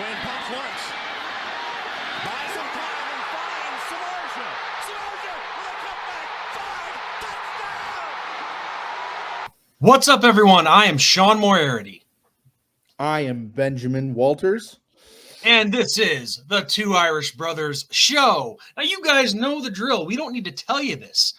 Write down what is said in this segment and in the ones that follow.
Quinn pumps once. Buys some time and finds Samardzija. Samardzija with a cutback. 5. Touchdown! What's up, everyone? I am Sean Moriarty. I am Benjamin Walters. And this is the Two Irish Brothers Show. Now, you guys know the drill. We don't need to tell you this.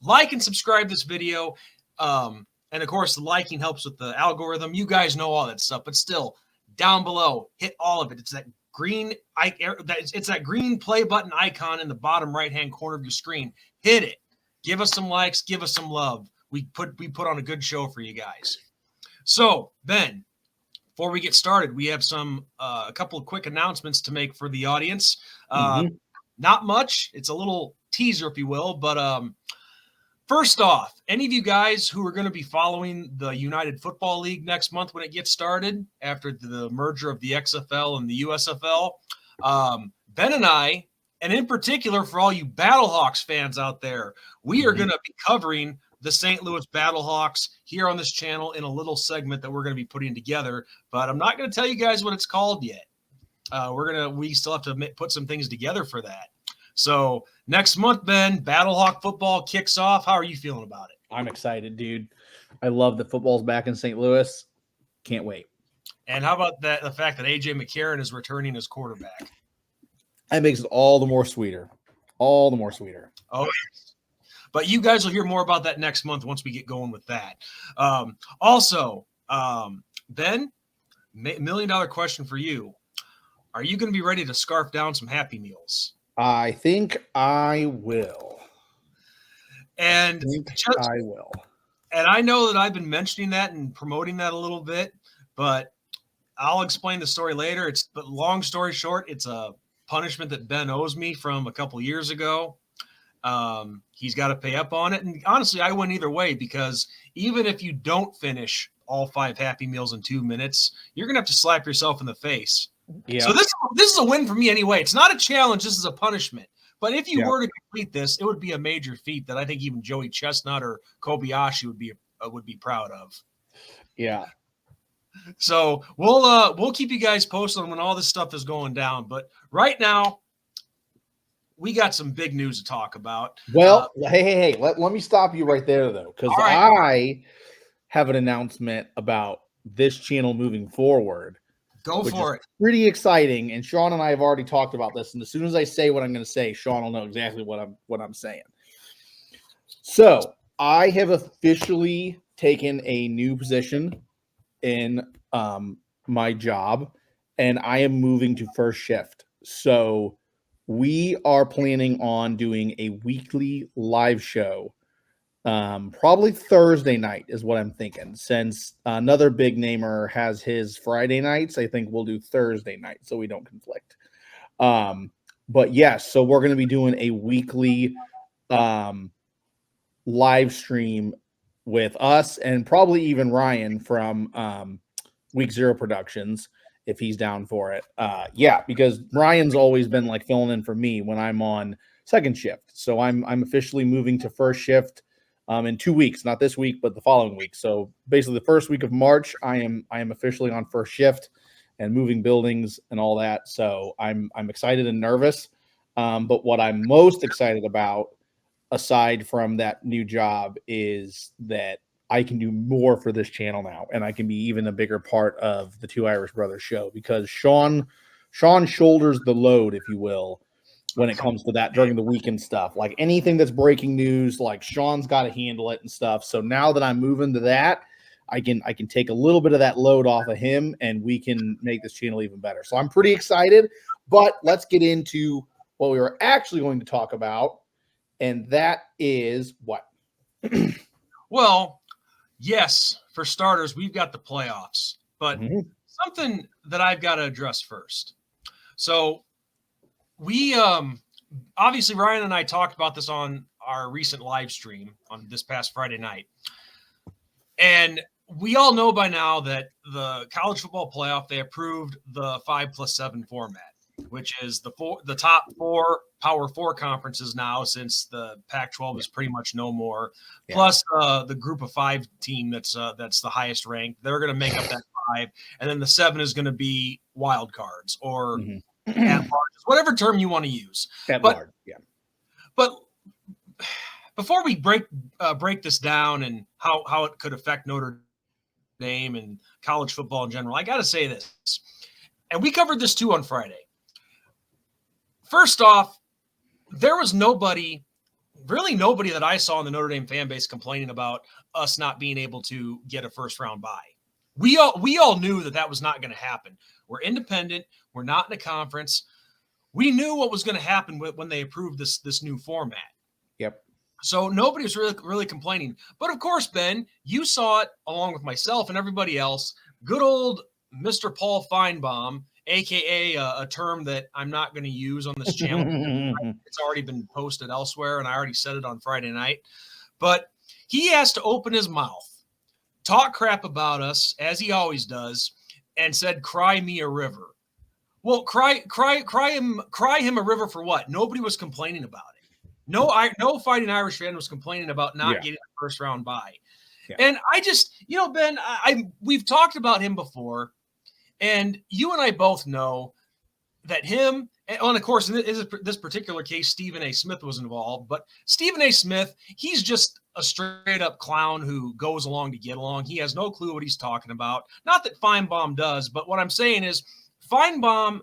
Like and subscribe this video. And, of course, the liking helps with the algorithm. You guys know all that stuff. But still, down below, hit all of it. It's that green play button icon in the bottom right-hand corner of your screen. Hit it. Give us some likes. Give us some love. We put on a good show for you guys. So, Ben, before we get started, we have a couple of quick announcements to make for the audience. Not much. It's a little teaser, if you will. But first off, any of you guys who are going to be following the United Football League next month when it gets started after the merger of the XFL and the USFL, Ben and I, and in particular for all you Battlehawks fans out there, we are going to be covering the St. Louis Battlehawks here on this channel in a little segment that we're going to be putting together, but I'm not going to tell you guys what it's called yet. We still have to put some things together for that. So next month, Ben, Battlehawk football kicks off. How are you feeling about it? I'm excited, dude. I love that football's back in St. Louis. Can't wait. And how about the fact that AJ McCarron is returning as quarterback? That makes it all the more sweeter. All the more sweeter. Oh, yes. But you guys will hear more about that next month once we get going with that. Ben, $1 million question for you. Are you going to be ready to scarf down some Happy Meals? I think I will. And I will. And I know that I've been mentioning that and promoting that a little bit, but I'll explain the story later. But long story short, it's a punishment that Ben owes me from a couple years ago. He's got to pay up on it. And honestly, I win either way, because even if you don't finish all 5 Happy Meals in 2 minutes, you're going to have to slap yourself in the face. Yeah. So this is a win for me anyway. It's not a challenge. This is a punishment. But if you were to complete this, it would be a major feat that I think even Joey Chestnut or Kobayashi would be proud of. Yeah. So we'll keep you guys posted on when all this stuff is going down. But right now, we got some big news to talk about. Well, hey, let me stop you right there, though, because I have an announcement about this channel moving forward. Go for it. Pretty exciting, and Sean and I have already talked about this. And as soon as I say what I'm going to say, Sean will know exactly what I'm saying. So I have officially taken a new position in my job, and I am moving to first shift. So we are planning on doing a weekly live show. Probably Thursday night is what I'm thinking. Since another big namer has his Friday nights, I think we'll do Thursday night so we don't conflict. But yes, so we're going to be doing a weekly live stream with us and probably even Ryan from Week Zero Productions, if he's down for it. Because Ryan's always been like filling in for me when I'm on second shift. So I'm officially moving to first shift in 2 weeks, not this week, but the following week. So basically the first week of March, I am officially on first shift and moving buildings and all that. So I'm excited and nervous. But what I'm most excited about, aside from that new job, is that I can do more for this channel now, and I can be even a bigger part of the Two Irish Brothers Show, because Sean shoulders the load, if you will, when it comes to that during the weekend stuff. Like anything that's breaking news, like Sean's got to handle it and stuff. So now that I'm moving to that, I can take a little bit of that load off of him, and we can make this channel even better. So I'm pretty excited, but let's get into what we were actually going to talk about, and that is what? Well, yes, for starters, we've got the playoffs, but something that I've got to address first. So we obviously, Ryan and I talked about this on our recent live stream on this past Friday night. And we all know by now that the college football playoff, they approved the 5+7 format, which is the top 4 Power 4 conferences now, since the Pac-12 is pretty much no more. Yeah. Plus the Group of 5 team that's the highest ranked. They're going to make up that 5, and then the 7 is going to be wild cards or Mhm. at large, whatever term you want to use. At But- large, yeah. But before we break this down and how it could affect Notre Dame and college football in general, I got to say this, and we covered this too on Friday. First off, there was nobody that I saw in the Notre Dame fan base complaining about us not being able to get a first round bye. We all knew that was not going to happen. We're independent. We're not in a conference. We knew what was going to happen when they approved this new format. Yep. So nobody was really complaining. But of course, Ben, you saw it along with myself and everybody else. Good old Mr. Paul Finebaum, aka a term that I'm not going to use on this channel. It's already been posted elsewhere, and I already said it on Friday night. But he has to open his mouth, talk crap about us as he always does, and said, "Cry me a river." Well, cry him a river for what? Nobody was complaining about it. No Fighting Irish fan was complaining about not getting a first round bye. Yeah. And I just, Ben, we've talked about him before, and you and I both know that him, and of course, in this particular case, Stephen A. Smith was involved, but Stephen A. Smith, he's just a straight up clown who goes along to get along. He has no clue what he's talking about. Not that Finebaum does, but what I'm saying is Finebaum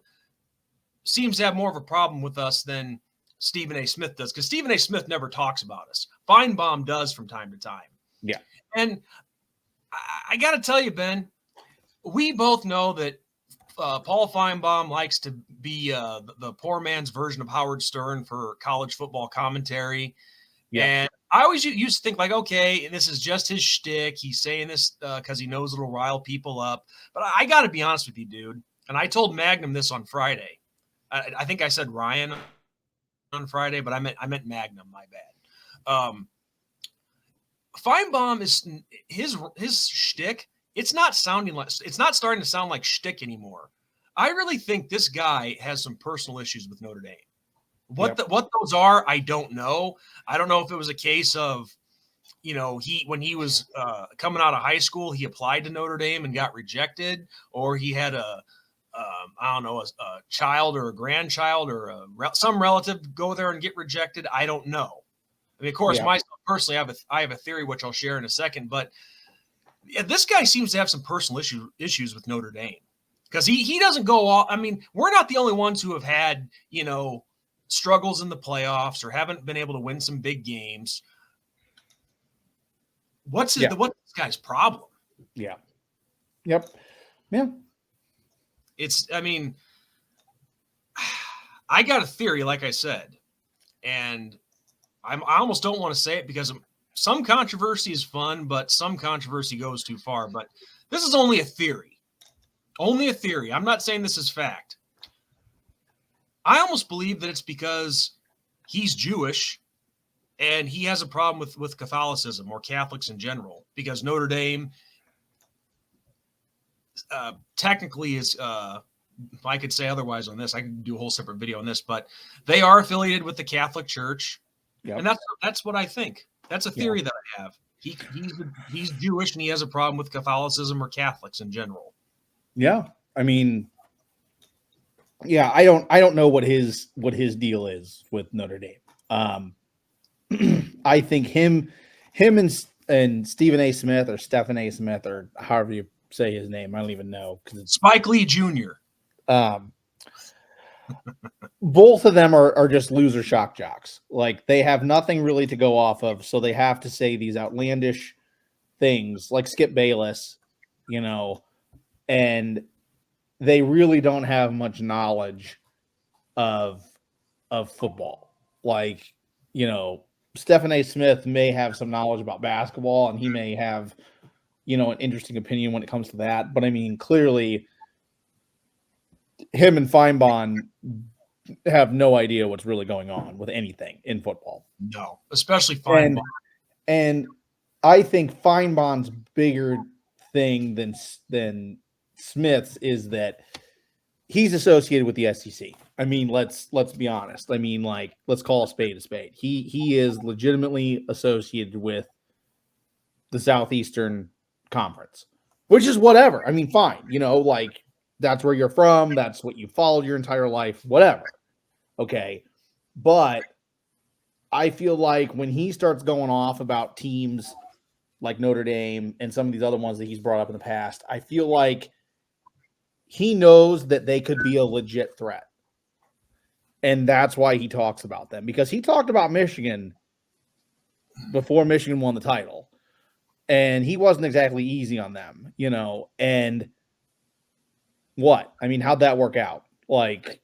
seems to have more of a problem with us than Stephen A. Smith does, because Stephen A. Smith never talks about us. Finebaum does from time to time. Yeah. And I got to tell you, Ben, we both know that Paul Finebaum likes to be the poor man's version of Howard Stern for college football commentary. Yeah. And I always used to think like, okay, this is just his shtick. He's saying this because he knows it'll rile people up. But I got to be honest with you, dude. And I told Magnum this on Friday. I think I said Ryan on Friday, but I meant Magnum. My bad. Finebaum is his shtick. It's not starting to sound like shtick anymore. I really think this guy has some personal issues with Notre Dame. What those are, I don't know. I don't know if it was a case of, when he was coming out of high school, he applied to Notre Dame and got rejected, or he had a child or a grandchild or some relative go there and get rejected. I don't know. I mean, of course, myself personally, I have a theory which I'll share in a second, but this guy seems to have some personal issues with Notre Dame, because he doesn't go all. I mean, we're not the only ones who have had struggles in the playoffs or haven't been able to win some big games. What's this guy's problem? Yeah. Yep. Yeah. I got a theory, like I said, and I almost don't want to say it because some controversy is fun, but some controversy goes too far. But this is only a theory. Only a theory. I'm not saying this is fact. I almost believe that it's because he's Jewish and he has a problem with Catholicism or Catholics in general, because Notre Dame technically is, if I could say otherwise on this, I could do a whole separate video on this, but they are affiliated with the Catholic Church. Yep. And that's what I think. That's a theory that I have. He's Jewish and he has a problem with Catholicism or Catholics in general. Yeah. I mean, yeah, I don't know what his deal is with Notre Dame. I think him and Stephen A. Smith or Stephen A. Smith or however you say his name, I don't even know, because it's Spike Lee Jr. Both of them are just loser shock jocks. Like, they have nothing really to go off of, so they have to say these outlandish things like Skip Bayless, and they really don't have much knowledge of football. Like, Stephen A. Smith may have some knowledge about basketball, and he may have, an interesting opinion when it comes to that. But I mean, clearly, him and Finebaum have no idea what's really going on with anything in football. No, especially Finebaum. And I think Finebaum's bigger thing than Smith's is that he's associated with the SEC. I mean, let's be honest. I mean, like, let's call a spade a spade. He is legitimately associated with the Southeastern Conference. which is whatever. I mean, fine, like that's where you're from. That's what you followed your entire life, whatever. Okay. But I feel like when he starts going off about teams like Notre Dame and some of these other ones that he's brought up in the past, I feel like he knows that they could be a legit threat. And that's why he talks about them, because he talked about Michigan before Michigan won the title. And he wasn't exactly easy on them, and what? I mean, how'd that work out? Like,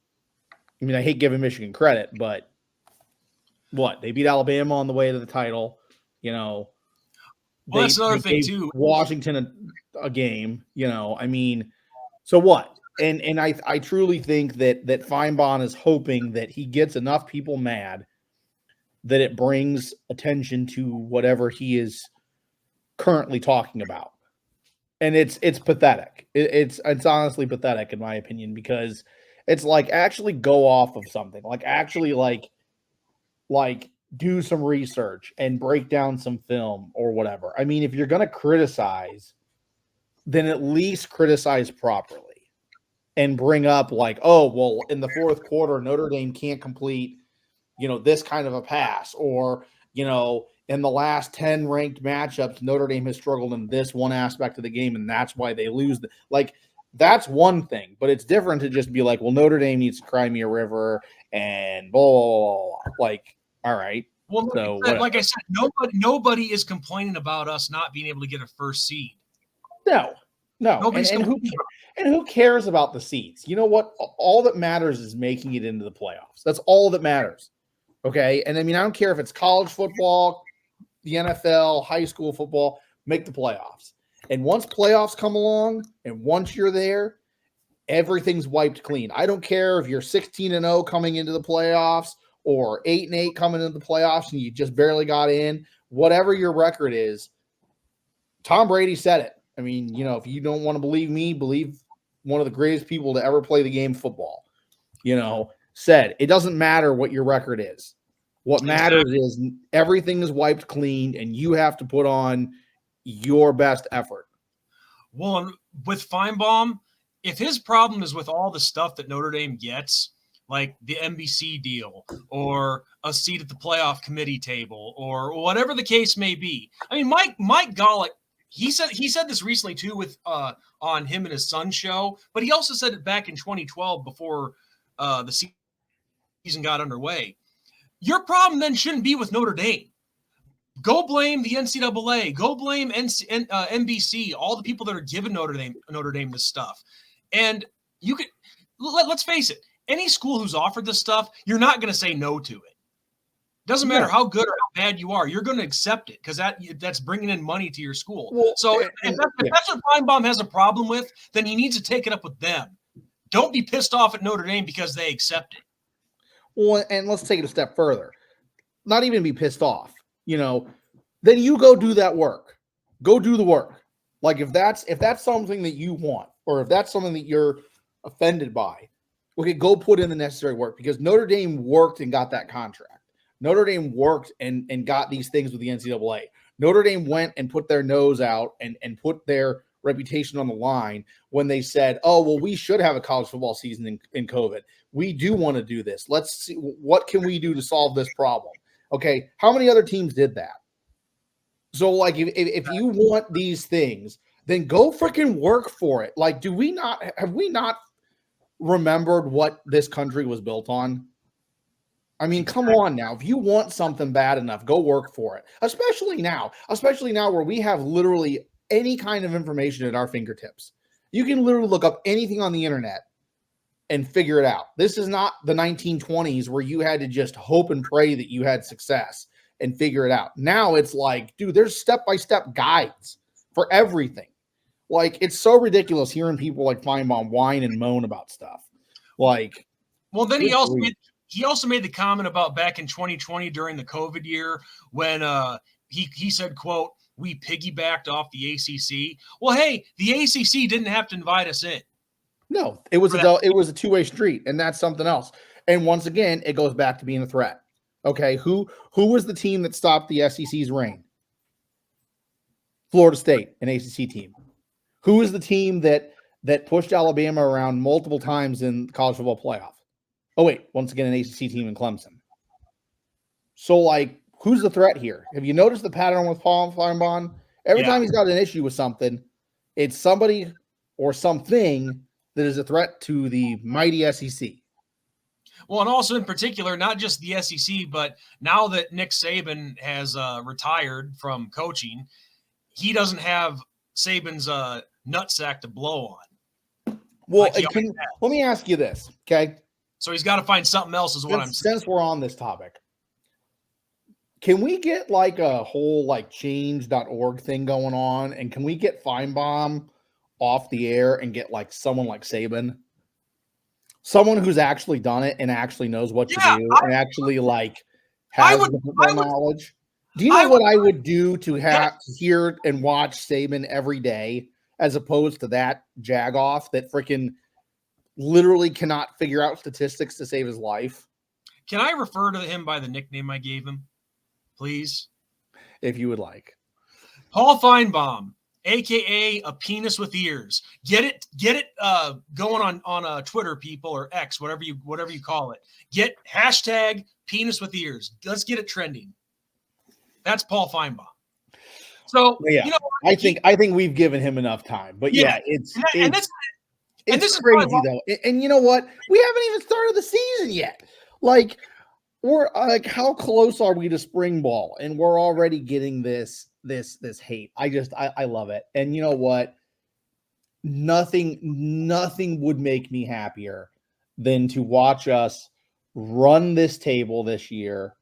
I mean, I hate giving Michigan credit, but what? They beat Alabama on the way to the title, Well, that's another thing too. Washington a game, I mean, so what? And I truly think that Finebaum is hoping that he gets enough people mad that it brings attention to whatever he is currently talking about. And it's pathetic. It's honestly pathetic in my opinion, because it's like, actually go off of something, like actually like do some research and break down some film or whatever. I mean, if you're going to criticize, then at least criticize properly and bring up like, oh, well, in the fourth quarter, Notre Dame can't complete, this kind of a pass, or, in the last 10 ranked matchups, Notre Dame has struggled in this one aspect of the game, and that's why they lose. Like, that's one thing, but it's different to just be like, well, Notre Dame needs to cry me a river and blah, blah, blah, blah. Like, all right. Well, so like I said, nobody is complaining about us not being able to get a first seed. No. And who cares about the seeds? You know what? All that matters is making it into the playoffs. That's all that matters. Okay. And I mean, I don't care if it's college football, the NFL, high school football, make the playoffs. And once playoffs come along and once you're there, everything's wiped clean. I don't care if you're 16-0 coming into the playoffs or 8-8 coming into the playoffs and you just barely got in. Whatever your record is, Tom Brady said it. I mean, if you don't want to believe me, believe one of the greatest people to ever play the game of football, said it doesn't matter what your record is. What matters is everything is wiped clean and you have to put on your best effort. Well, with Finebaum, if his problem is with all the stuff that Notre Dame gets, like the NBC deal or a seat at the playoff committee table or whatever the case may be. I mean, Mike Golick, he said this recently too with on him and his son's show, but he also said it back in 2012 before the season got underway. Your problem then shouldn't be with Notre Dame. Go blame the NCAA. Go blame NBC. All the people that are giving Notre Dame this stuff. And you could let's face it. Any school who's offered this stuff, you're not going to say no to it. Doesn't matter how good or how bad you are. You're going to accept it because that's bringing in money to your school. Well, so if that's what Finebaum has a problem with, then he needs to take it up with them. Don't be pissed off at Notre Dame because they accept it. Well, and let's take it a step further. Not even be pissed off, then you go do that work. Go do the work. Like if that's something that you want, or if that's something that you're offended by, okay, go put in the necessary work, because Notre Dame worked and got that contract. Notre Dame worked and got these things with the NCAA. Notre Dame went and put their nose out and put their reputation on the line when they said, oh, well, we should have a college football season in COVID. We do want to do this. Let's see, what can we do to solve this problem? Okay, how many other teams did that? So, like, if you want these things, then go freaking work for it. Like, have we not remembered what this country was built on? I mean, come on now. If you want something bad enough, go work for it. Especially now where we have literally any kind of information at our fingertips. You can literally look up anything on the internet and figure it out. This is not the 1920s where you had to just hope and pray that you had success and figure it out. Now it's like, dude, there's step-by-step guides for everything. Like, it's so ridiculous hearing people like Finebaum whine and moan about stuff. Like, well, then he also made the comment about back in 2020 during the COVID year when he said, quote, we piggybacked off the ACC. Well, hey, the ACC didn't have to invite us in. No, it was a two-way street, and that's something else. And once again, it goes back to being a threat. Okay, who was the team that stopped the SEC's reign? Florida State, an ACC team. Who is the team that pushed Alabama around multiple times in the college football playoff? Oh, wait, once again, an ACC team in Clemson. So, like, who's the threat here? Have you noticed the pattern with Paul Finebaum? Every time he's got an issue with something, it's somebody or something that is a threat to the mighty SEC. Well, and also in particular, not just the SEC, but now that Nick Saban has retired from coaching, he doesn't have Saban's nutsack to blow on. Well, let me ask you this, okay? So he's got to find something else, is what I'm saying. Since we're on this topic, can we get like a whole like change.org thing going on? And can we get Finebaum off the air and get like someone like Saban? Someone who's actually done it and actually knows what to do and actually like has the football knowledge. Do you know what I would do to have to hear and watch Saban every day as opposed to that jagoff that freaking literally cannot figure out statistics to save his life? Can I refer to him by the nickname I gave him, please? If you would like. Paul Finebaum, a.k.a. a penis with ears. Get it going on Twitter, people, or X, whatever you call it. Get hashtag penis with ears. Let's get it trending. That's Paul Finebaum. So, yeah, you know, I think we've given him enough time. But it's crazy though. And you know what? We haven't even started the season yet. Like, we're like, how close are we to spring ball? And we're already getting this hate. I love it. And you know what? Nothing would make me happier than to watch us run this table this year,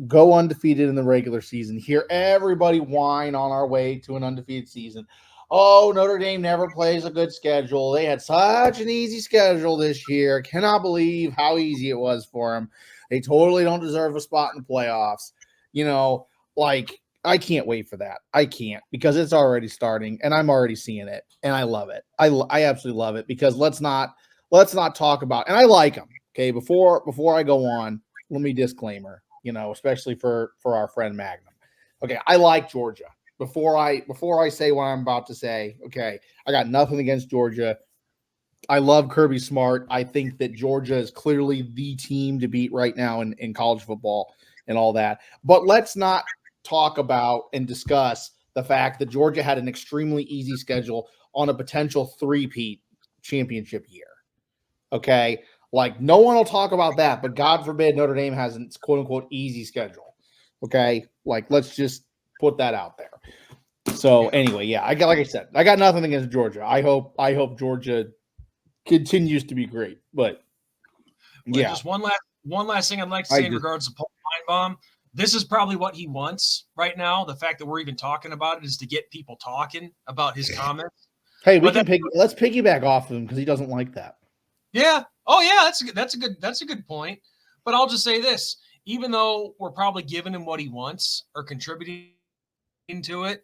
go undefeated in the regular season, hear everybody whine on our way to an undefeated season. Oh, Notre Dame never plays a good schedule. They had such an easy schedule this year. Cannot believe how easy it was for them. They totally don't deserve a spot in the playoffs. You know, like, I can't wait for that. I can't, because it's already starting and I'm already seeing it and I love it. I absolutely love it, because let's not talk about, and I like them. Okay. Before I go on, let me disclaimer, you know, especially for our friend Magnum. Okay. I like Georgia. Before I say what I'm about to say, okay, I got nothing against Georgia. I love Kirby Smart. I think that Georgia is clearly the team to beat right now in college football and all that. But let's not talk about and discuss the fact that Georgia had an extremely easy schedule on a potential three-peat championship year. Okay? Like, no one will talk about that, but God forbid Notre Dame has a quote-unquote easy schedule. Okay? Like, let's just put that out there. So anyway, yeah, I got nothing against Georgia. I hope Georgia continues to be great. But yeah, just one last thing I'd like to say in regards to Paul Finebaum. This is probably what he wants right now. The fact that we're even talking about it is to get people talking about his comments. Hey, let's piggyback off of him, because he doesn't like that. Yeah. Oh yeah, that's a good point. But I'll just say this: even though we're probably giving him what he wants or contributing to it,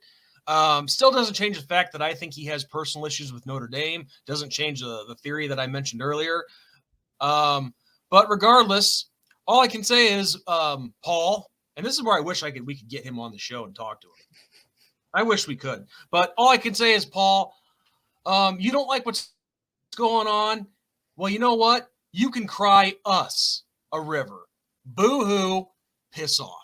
still doesn't change the fact that I think he has personal issues with Notre Dame. Doesn't change the theory that I mentioned earlier. But regardless, all I can say is, Paul, and this is where I wish we could get him on the show and talk to him. I wish we could. But all I can say is, Paul, you don't like what's going on? Well, you know what? You can cry us a river. Boo-hoo, piss off.